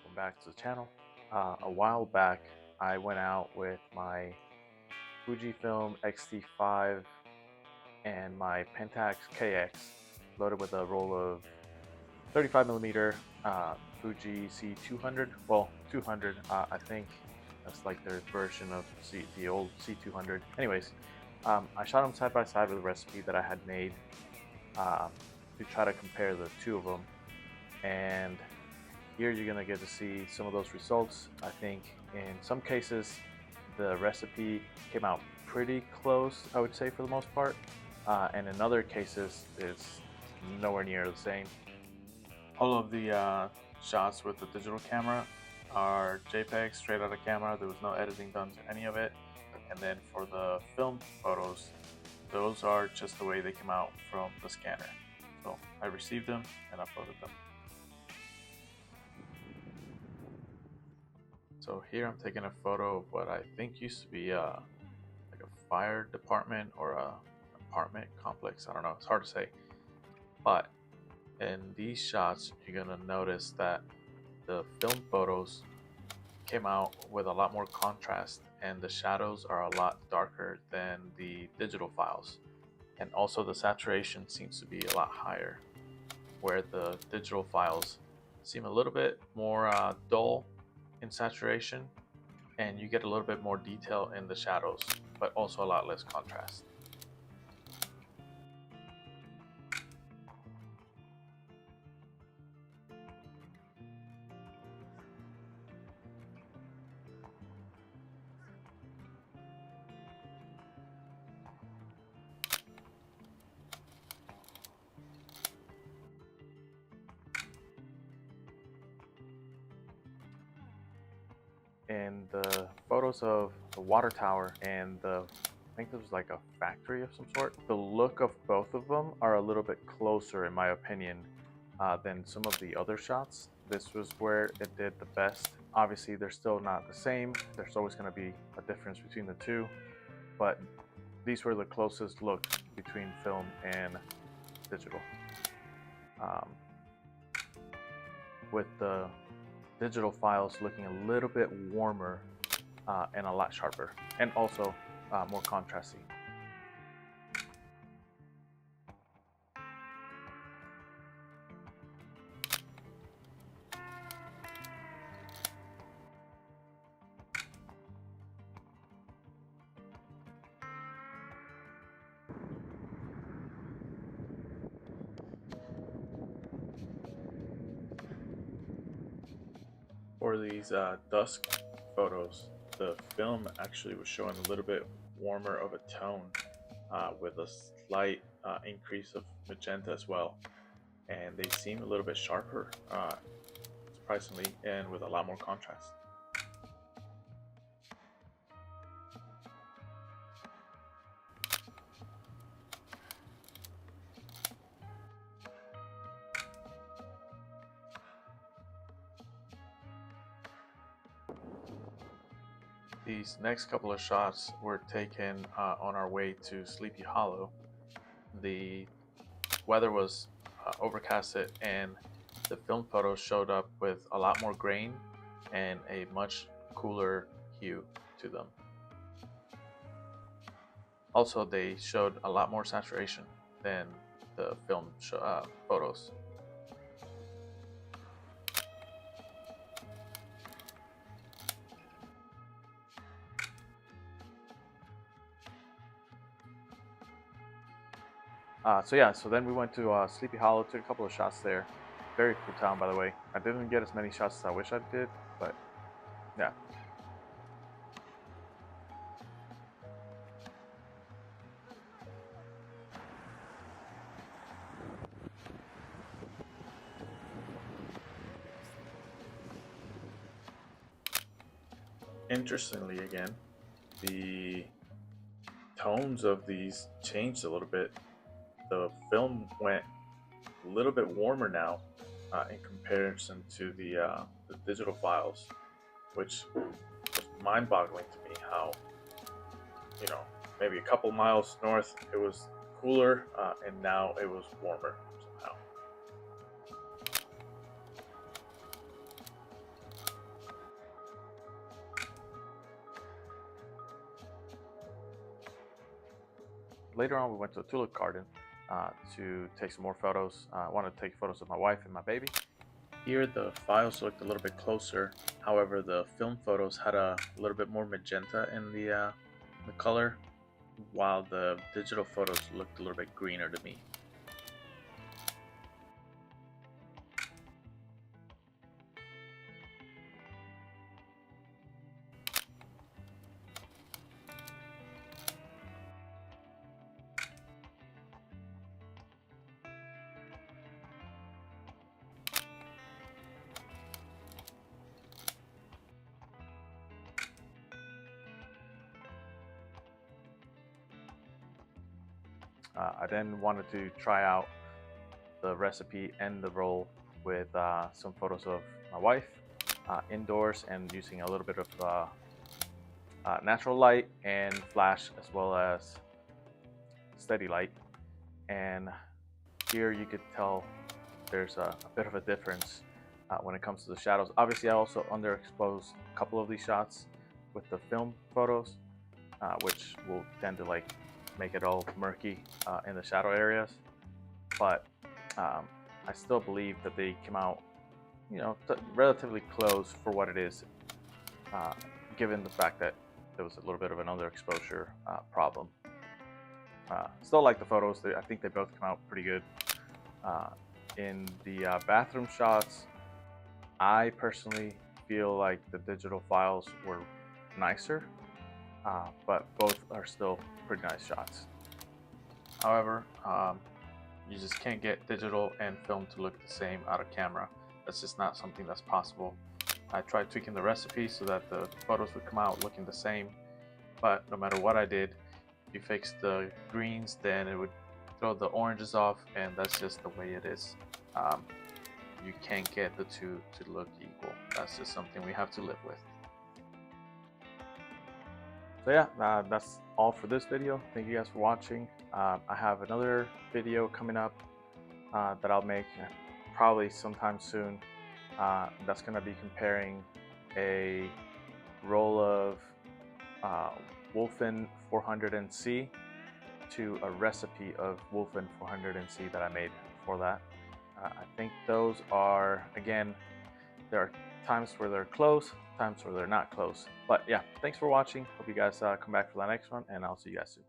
welcome back to the channel. A while back I went out with my Fujifilm X-T5 and my Pentax KX loaded with a roll of 35mm Fuji C200, well 200, I think that's like their version of the old C200. Anyways, I shot them side by side with a recipe that I had made uh, to try to compare the two of them, and here you're gonna get to see some of those results. I think in some cases the recipe came out pretty close, I would say, for the most part, and in other cases it's nowhere near the same. All of the shots with the digital camera are JPEGs straight out of camera. There was no editing done to any of it. And then for the film photos, those are just the way they came out from the scanner. So I received them and uploaded them. So here I'm taking a photo of what I think used to be like a fire department or a apartment complex. I don't know, it's hard to say. But in these shots, you're gonna notice that the film photos came out with a lot more contrast and the shadows are a lot darker than the digital files. And also the saturation seems to be a lot higher, where the digital files seem a little bit more dull in saturation, and you get a little bit more detail in the shadows, but also a lot less contrast. In the photos of the water tower and I think there was like a factory of some sort, the look of both of them are a little bit closer, in my opinion, than some of the other shots. This was where it did the best. Obviously, they're still not the same. There's always going to be a difference between the two, but these were the closest look between film and digital. Um, with the digital files looking a little bit warmer and a lot sharper, and also more contrasty. For these dusk photos, the film actually was showing a little bit warmer of a tone with a slight increase of magenta as well. And they seem a little bit sharper, surprisingly, and with a lot more contrast. These next couple of shots were taken on our way to Sleepy Hollow. The weather was overcasted, and the film photos showed up with a lot more grain and a much cooler hue to them. Also, they showed a lot more saturation than the film photos. So then we went to Sleepy Hollow, took a couple of shots there. Very cool town, by the way. I didn't get as many shots as I wish I did, but yeah. Interestingly, again, the tones of these changed a little bit. The film went a little bit warmer now in comparison to the digital files, which was mind-boggling to me. How, maybe a couple miles north it was cooler, and now it was warmer somehow. later on, we went to a tulip garden to take some more photos. I wanted to take photos of my wife and my baby. Here the files looked a little bit closer. However, the film photos had a little bit more magenta in the color, while the digital photos looked a little bit greener to me. I then wanted to try out the recipe and the roll with some photos of my wife indoors and using a little bit of natural light and flash as well as steady light. And here you could tell there's a bit of a difference when it comes to the shadows. Obviously, I also underexposed a couple of these shots with the film photos, which will tend to like make it all murky in the shadow areas. But I still believe that they came out, you know, relatively close for what it is, given the fact that there was a little bit of an underexposure problem. Still like the photos. I think they both come out pretty good. In the bathroom shots, I personally feel like the digital files were nicer, but both are still pretty nice shots. However, you just can't get digital and film to look the same out of camera. That's just not something that's possible. I tried tweaking the recipe so that the photos would come out looking the same, but no matter what I did, if you fix the greens, then it would throw the oranges off, and that's just the way it is. You can't get the two to look equal. That's just something we have to live with. So yeah, that's all for this video. Thank you guys for watching. I have another video coming up that I'll make probably sometime soon. That's going to be comparing a roll of Wolfen 400NC to a recipe of Wolfen 400NC that I made for that. I think those are, again, there are times where they're close, times where they're not close. But yeah, thanks for watching. Hope you guys come back for the next one, and I'll see you guys soon.